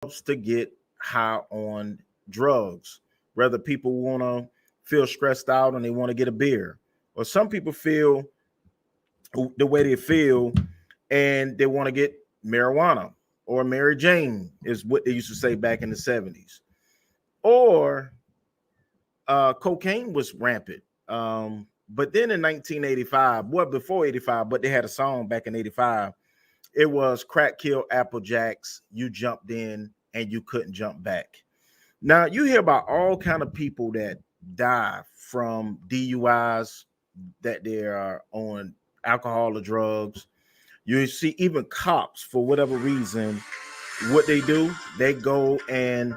to get high on drugs. Whether people want to feel stressed out and they want to get a beer, or some people feel the way they feel and they want to get marijuana or Mary Jane, is what they used to say back in the 70s. Or cocaine was rampant. But then in 1985, well, before 85, but they had a song back in 85. It was crack kill Apple Jacks. You jumped in and you couldn't jump back. Now you hear about all kind of people that die from DUIs, that they are on alcohol or drugs. You see even cops, for whatever reason, what they do, they go and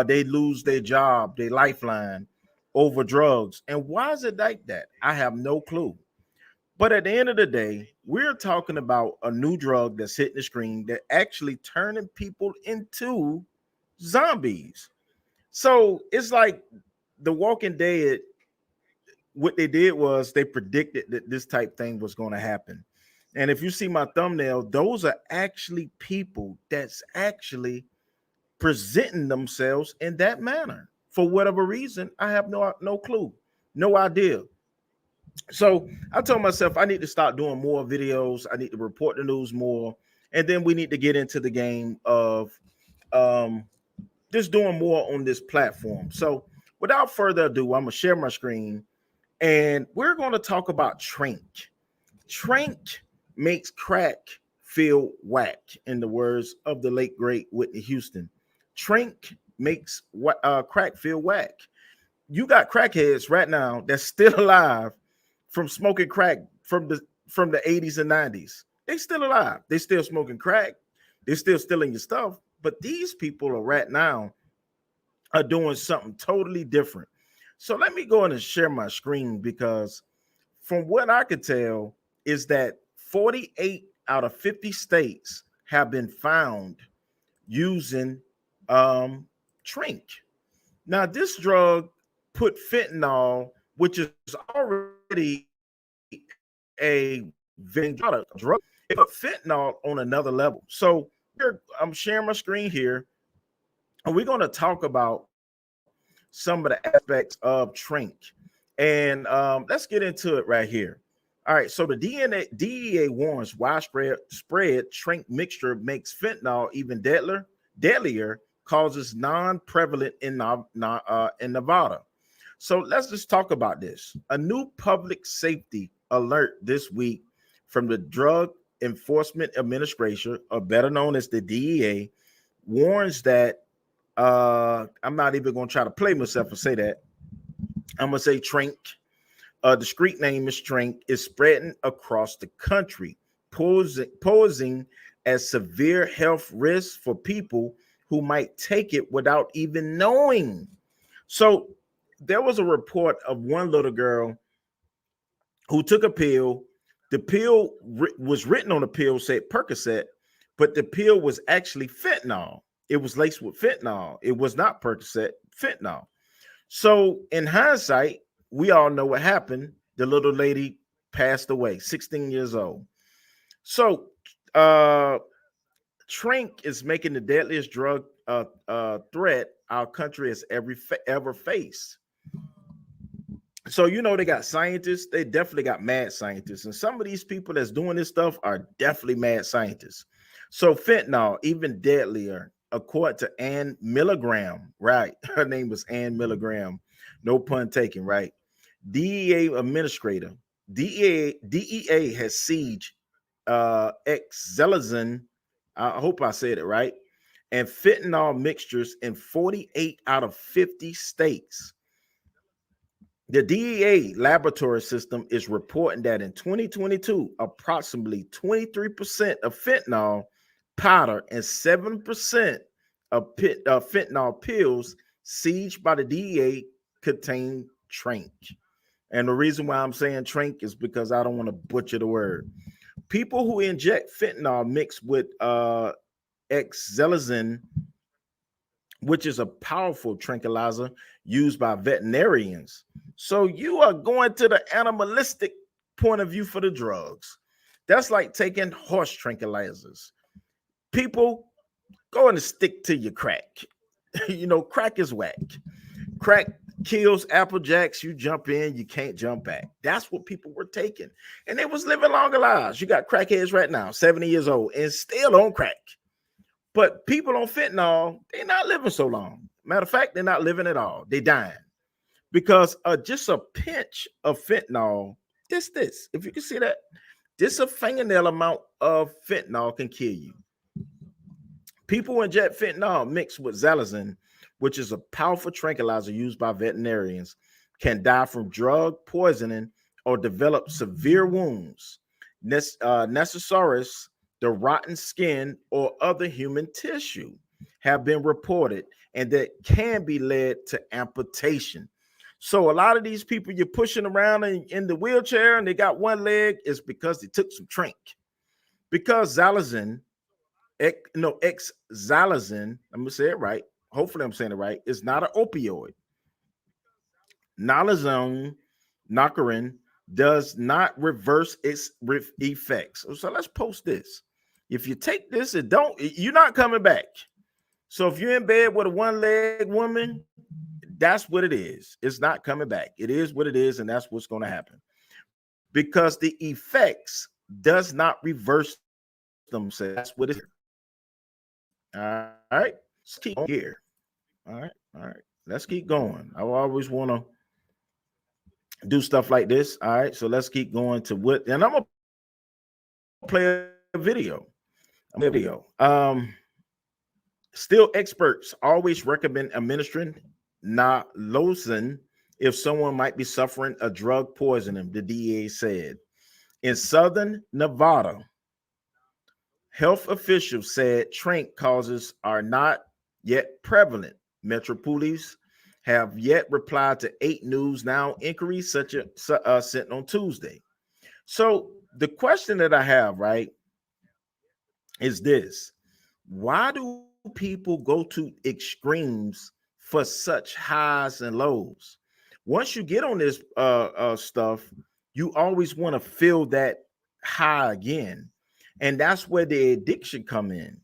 they lose their job, their lifeline over drugs. And why is it like that? I have no clue. But at the end of the day, we're talking about a new drug that's hitting the screen that actually turning people into zombies. So it's like The Walking Dead. What they did was they predicted that this type thing was going to happen. And if you see my thumbnail, those are actually people that's actually presenting themselves in that manner. For whatever reason, I have no clue, no idea. So I told myself I need to start doing more videos. I need to report the news more, and then we need to get into the game of um, just doing more on this platform. So without further ado, I'm gonna share my screen, and we're going to talk about Tranq. Tranq makes crack feel whack, in the words of the late great Whitney Houston. Tranq makes crack feel whack. You got crackheads right now that's still alive from smoking crack from the 80s and 90s. They still alive. They still smoking crack. They're still stealing your stuff. But these people are right now are doing something totally different. So let me go in and share my screen, because from what I could tell is that 48 out of 50 states have been found using Tranq. Now, this drug put fentanyl, which is already a very drug, it put fentanyl on another level. So here, I'm sharing my screen here, and we're going to talk about some of the aspects of Tranq. And let's get into it right here. All right, so the DEA warns widespread Tranq mixture makes fentanyl even deadlier, causes non-prevalent in Nevada. So let's just talk about this. A new public safety alert this week from the Drug Enforcement Administration, or better known as the DEA, warns that I'm not even going to try to play myself and say that. I'm going to say Tranq. The street name is Tranq, is spreading across the country, posing as severe health risks for people who might take it without even knowing. So there was a report of one little girl who took a pill. The pill was written on the pill, said Percocet, but the pill was actually fentanyl. It was laced with fentanyl. It was not Percocet, fentanyl. So in hindsight, we all know what happened. The little lady passed away, 16 years old. So Tranq is making the deadliest drug threat our country has ever faced. So they got scientists. They definitely got mad scientists, and some of these people that's doing this stuff are definitely mad scientists. So fentanyl, even deadlier, according to Ann Milligram. Right, her name was Ann Milligram. No pun taken. Right, DEA administrator. DEA has sieged Xelazin. I hope I said it right. And fentanyl mixtures in 48 out of 50 states. The DEA laboratory system is reporting that in 2022, approximately 23% of fentanyl powder and 7% of fentanyl pills seized by the DEA contain Tranq. And the reason why I'm saying Tranq is because I don't want to butcher the word. People who inject fentanyl mixed with Xelazin, which is a powerful tranquilizer used by veterinarians. So you are going to the animalistic point of view for the drugs. That's like taking horse tranquilizers. People, go and stick to your crack. You know, crack is whack. Crack kills Apple Jacks. You jump in, you can't jump back. That's what people were taking. And they was living longer lives. You got crackheads right now, 70 years old, and still on crack. But people on fentanyl, they're not living so long. Matter of fact, they're not living at all. They dying. Because just a pinch of fentanyl, this, if you can see that, just a fingernail amount of fentanyl can kill you. People inject fentanyl mixed with xylazine, which is a powerful tranquilizer used by veterinarians, can die from drug poisoning or develop severe wounds, necessaries, the rotten skin, or other human tissue have been reported, and that can be led to amputation. So a lot of these people you're pushing around in the wheelchair and they got one leg is because they took some Tranq. Because xylazine, xylazine, I'm going to say it right. Hopefully I'm saying it right. It's not an opioid. Naloxone, Nocarin does not reverse its effects. So let's post this. If you take this, you're not coming back. So if you're in bed with a one-leg woman, that's what it is. It's not coming back. It is what it is, and that's what's going to happen. Because the effects does not reverse themselves. That's what it is. All right. Let's keep going here. All right. Let's keep going. I always want to do stuff like this. All right. So let's keep going to what, and I'm going to play a video. Still, experts always recommend administering naloxone if someone might be suffering a drug poisoning, the DEA said. In Southern Nevada, health officials said Tranq causes are not yet prevalent. Metro Police have yet replied to 8 News Now inquiries sent on Tuesday. So the question that I have, right, is this. Why do people go to extremes for such highs and lows? Once you get on this stuff, you always want to feel that high again. And that's where the addiction come in.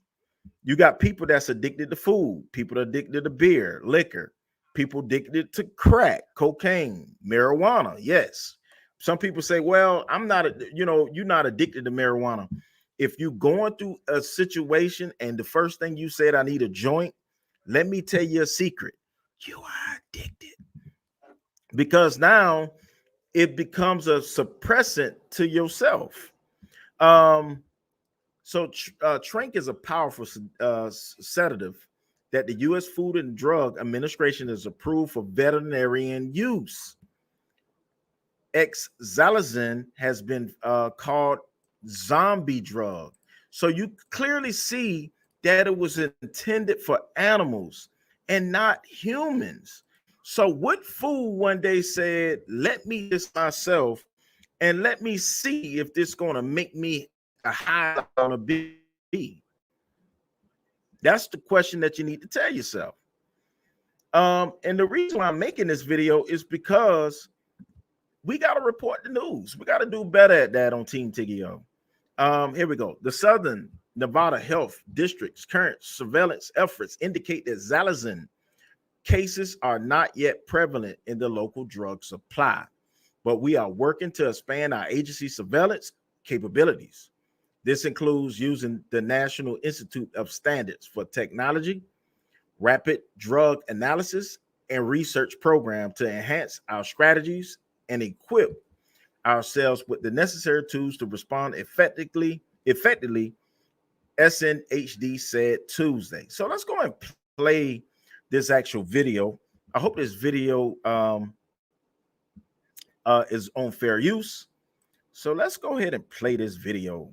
You got people that's addicted to food, people addicted to beer, liquor, people addicted to crack, cocaine, marijuana. Yes. Some people say, well, you're not addicted to marijuana. If you're going through a situation and the first thing you said, I need a joint, let me tell you a secret. You are addicted. Because now it becomes a suppressant to yourself. So Tranq is a powerful sedative that the U.S. Food and Drug Administration has approved for veterinarian use. Xylazine has been called zombie drug. So you clearly see that it was intended for animals and not humans. So what fool one day said, let me this myself and let me see if this going to make me a high on a be. That's the question that you need to tell yourself. And the reason why I'm making this video is because we got to report the news. We got to do better at that on Team Tiggio. Here we go. The Southern Nevada Health District's current surveillance efforts indicate that xylazine cases are not yet prevalent in the local drug supply, but we are working to expand our agency surveillance capabilities. This includes using the National Institute of Standards for Technology, Rapid Drug Analysis, and Research Program to enhance our strategies and equip ourselves with the necessary tools to respond effectively, SNHD said Tuesday. So let's go and play this actual video. I hope this video is on fair use. So let's go ahead and play this video.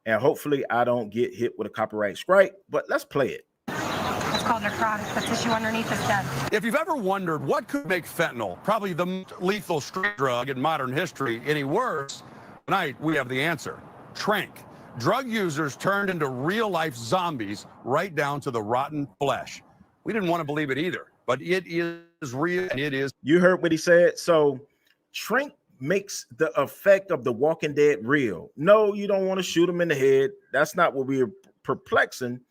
And hopefully I don't get hit with a copyright strike, but let's play it. It's called necrotic. The tissue underneath is dead. If you've ever wondered what could make fentanyl, probably the most lethal street drug in modern history, any worse, tonight we have the answer. Tranq. Drug users turned into real-life zombies right down to the rotten flesh. We didn't want to believe it either, but it is real and it is. You heard what he said. So Tranq makes the effect of the Walking Dead real. No, you don't want to shoot him in the head. That's not what we're perplexing.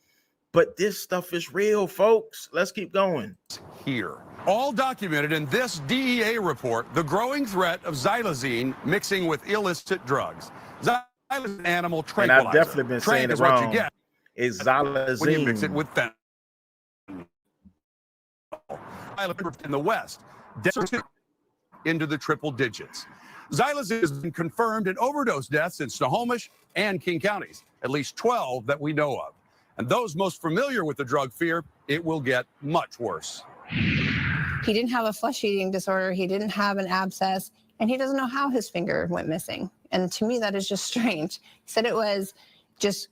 But this stuff is real, folks. Let's keep going. Here. All documented in this DEA report, the growing threat of xylazine mixing with illicit drugs. Xylazine is an animal tranquilizer. And I've definitely been saying Tranq it is what wrong. you get It's xylazine. when you mix it with fentanyl. In the West, into the triple digits. Xylazine has been confirmed in overdose deaths in Snohomish and King counties, at least 12 that we know of. And those most familiar with the drug fear, it will get much worse. He didn't have a flesh eating disorder. He didn't have an abscess, and he doesn't know how his finger went missing. And to me, that is just strange. He said it was just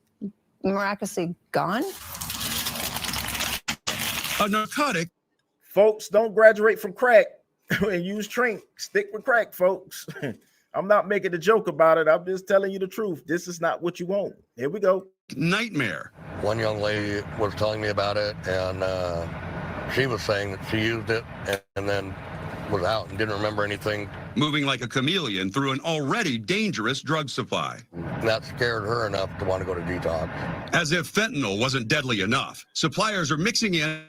miraculously gone. A narcotic. Folks, don't graduate from crack and use Tranq. Stick with crack, folks. I'm not making a joke about it. I'm just telling you the truth. This is not what you want. Here we go. Nightmare. One young lady was telling me about it, and she was saying that she used it and then was out and didn't remember anything. Moving like a chameleon through an already dangerous drug supply. And that scared her enough to want to go to detox. As if fentanyl wasn't deadly enough, suppliers are mixing in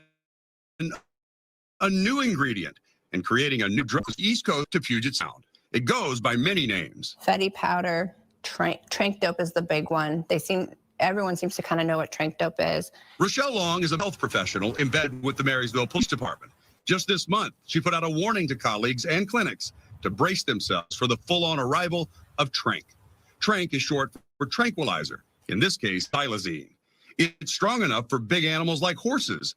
a new ingredient and creating a new drug East Coast to Puget Sound. It goes by many names. Fetty powder, Tranq dope is the big one. Everyone seems to kind of know what Tranq dope is. Rochelle Long is a health professional embedded with the Marysville Police Department. Just this month, she put out a warning to colleagues and clinics to brace themselves for the full-on arrival of Tranq. Tranq is short for tranquilizer, in this case, xylazine. It's strong enough for big animals like horses.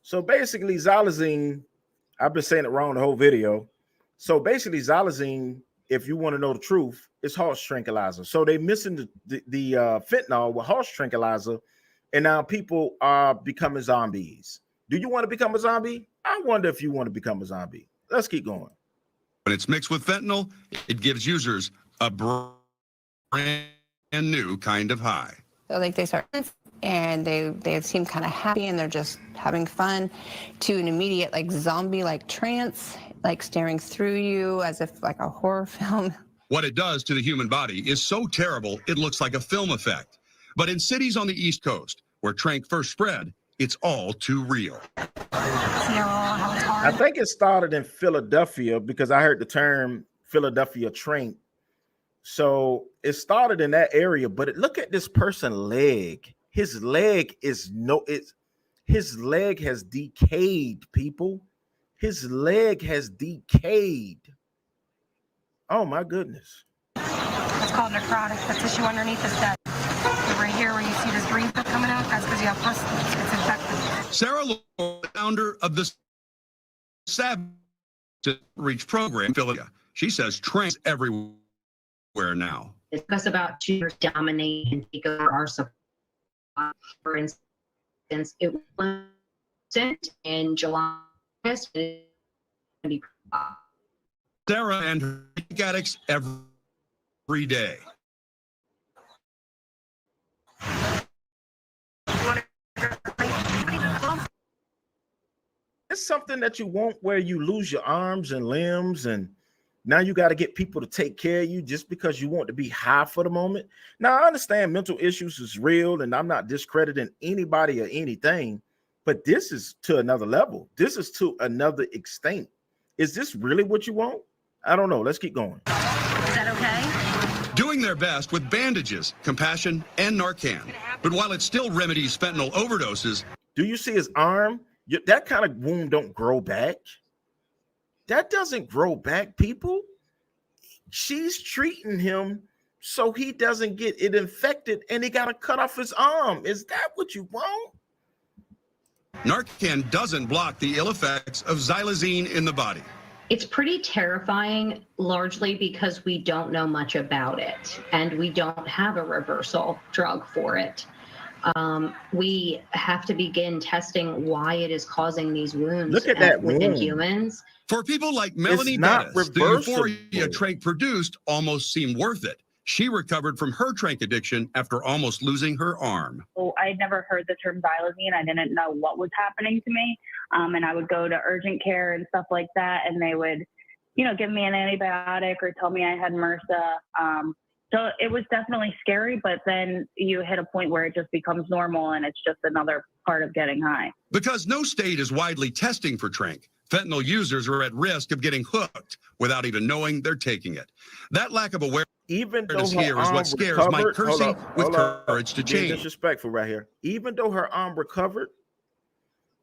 So basically, xylazine, I've been saying it wrong the whole video. So basically, xylazine, if you want to know the truth, is horse tranquilizer. So they missing the fentanyl with horse tranquilizer, and now people are becoming zombies. Do you want to become a zombie? I wonder if you want to become a zombie. Let's keep going. When it's mixed with fentanyl, it gives users a brand new kind of high. So like they start and they seem kind of happy and they're just having fun, to an immediate like zombie like trance, like staring through you as if like a horror film. What it does to the human body is so terrible it looks like a film effect. But in cities on the East Coast where Tranq first spread, it's all too real. I think it started in Philadelphia because I heard the term Philadelphia Tranq. So it started in that area, but look at this person's leg. His leg his leg has decayed, people. His leg has decayed. Oh my goodness. It's called necrotic. The tissue underneath is dead. Right here where you see this green stuff coming out, that's because you have pus. It's infected. Sarah Lord, founder of the Savage Reach program in Philadelphia. She says Tranq's everywhere now. It took us about 2 years to dominate and take over our supply. For instance, it was sent in July. Sarah and her addicts every day. It's something that you want where you lose your arms and limbs, and now you got to get people to take care of you just because you want to be high for the moment. Now, I understand mental issues is real, and I'm not discrediting anybody or anything, but this is to another level. This is to another extent. Is this really what you want? I don't know. Let's keep going. Is that okay? Doing their best with bandages, compassion, and Narcan. But while it still remedies fentanyl overdoses. Do you see his arm? That kind of wound don't grow back. That doesn't grow back, people. She's treating him so he doesn't get it infected, and he got to cut off his arm. Is that what you want? Narcan doesn't block the ill effects of xylazine in the body. It's pretty terrifying, largely because we don't know much about it, and we don't have a reversal drug for it. We have to begin testing why it is causing these wounds. Look at that within wound. Humans. For people like Melanie not Bettis, the reversible. euphoria Tranq produced almost seemed worth it. She recovered from her Tranq addiction after almost losing her arm. So I had never heard the term xylazine. I didn't know what was happening to me. And I would go to urgent care and stuff like that, and they would, give me an antibiotic or tell me I had MRSA. So it was definitely scary, but then you hit a point where it just becomes normal and it's just another part of getting high. Because no state is widely testing for Tranq, fentanyl users are at risk of getting hooked without even knowing they're taking it. That lack of awareness Even though her here is arm what scares Mike recovered, Kersey with courage to being change. disrespectful right here. Even though her arm recovered,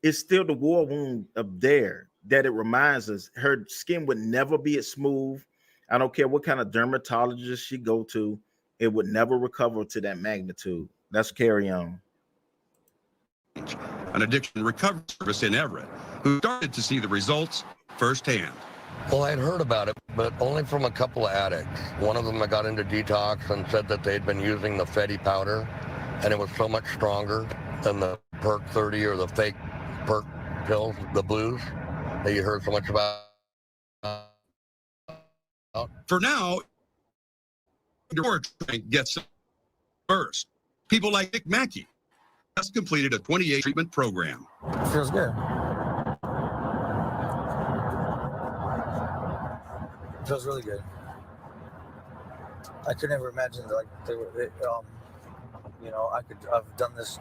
it's still the war wound up there that it reminds us her skin would never be as smooth. I don't care what kind of dermatologist she go to, it would never recover to that magnitude. Let's carry on. An addiction recovery service in Everett, who started to see the results firsthand. Well, I had heard about it, but only from a couple of addicts. One of them that got into detox and said that they'd been using the Fetty powder, and it was so much stronger than the Perk 30 or the fake Perk pills, the blues, that you heard so much about. For now, your Tranq gets first. People like Nick Mackey just completed a 28 treatment program. Feels good. Feels really good. I could never imagine like I've done this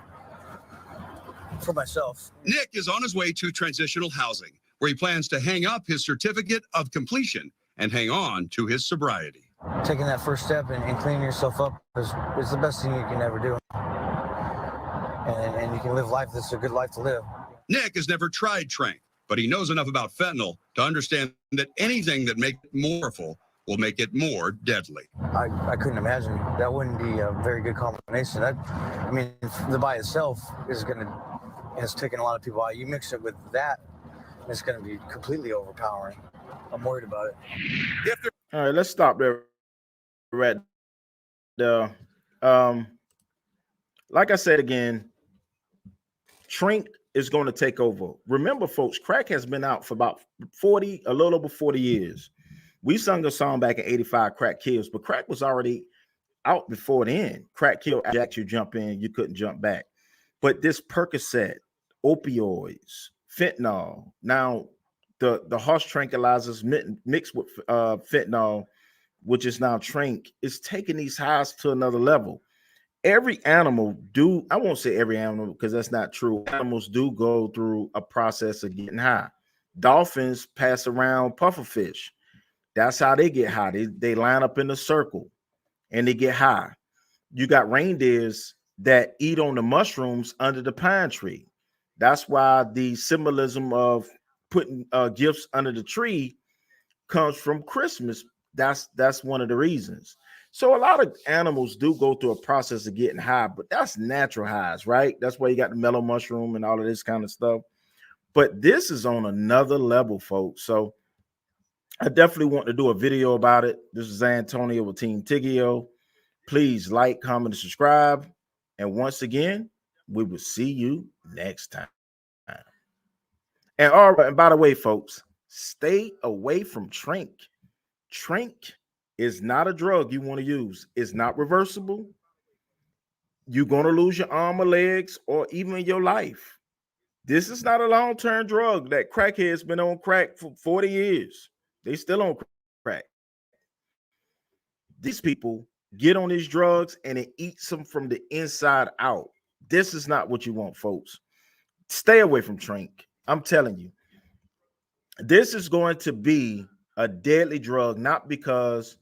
for myself. Nick is on his way to transitional housing, where he plans to hang up his certificate of completion and hang on to his sobriety. Taking that first step and cleaning yourself up is the best thing you can ever do. And you can live life that's a good life to live. Nick has never tried Tranq, but he knows enough about fentanyl to understand that anything that makes it more powerful will make it more deadly. I couldn't imagine. That wouldn't be a very good combination. The by itself has taken a lot of people out. You mix it with that, it's going to be completely overpowering. I'm worried about it. All right, let's stop there. Right there. Like I said again, Tranq is going to take over. Remember, folks, crack has been out for about a little over 40 years. We sung a song back in 85, Crack Kills, but crack was already out before then. Crack killed Jack, you jump in, you couldn't jump back. But this Percocet, opioids, fentanyl, now the horse tranquilizers mixed with fentanyl, which is now Tranq, is taking these highs to another level. Every animal I won't say every animal because that's not true. Animals do go through a process of getting high. Dolphins pass around pufferfish. That's how they get high. They line up in a circle and they get high. You got reindeers that eat on the mushrooms under the pine tree. That's why the symbolism of putting gifts under the tree comes from Christmas. That's one of the reasons. So a lot of animals do go through a process of getting high, but that's natural highs, right? That's why you got the mellow mushroom and all of this kind of stuff. But this is on another level, folks. So I definitely want to do a video about it. This is Antonio with Team Tiggio. Please like, comment, and subscribe. And once again, we will see you next time. And all right, and by the way, folks, stay away from Tranq. Tranq is not a drug you want to use. It's not reversible. You're going to lose your arm or legs or even your life. This is not a long-term drug. That crackhead's been on crack for 40 years. They still on crack. These people get on these drugs and it eats them from the inside out. This is not what you want, folks. Stay away from Tranq. I'm telling you. This is going to be a deadly drug, not because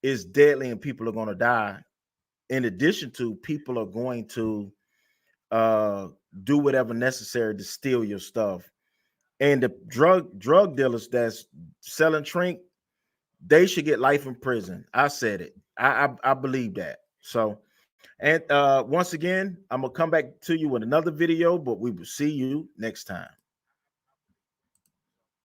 it's deadly and people are going to die. In addition to, people are going to do whatever necessary to steal your stuff. And the drug dealers that's selling Tranq, they should get life in prison. I said it. I believe that. So, and once again, I'm gonna come back to you with another video, but we will see you next time.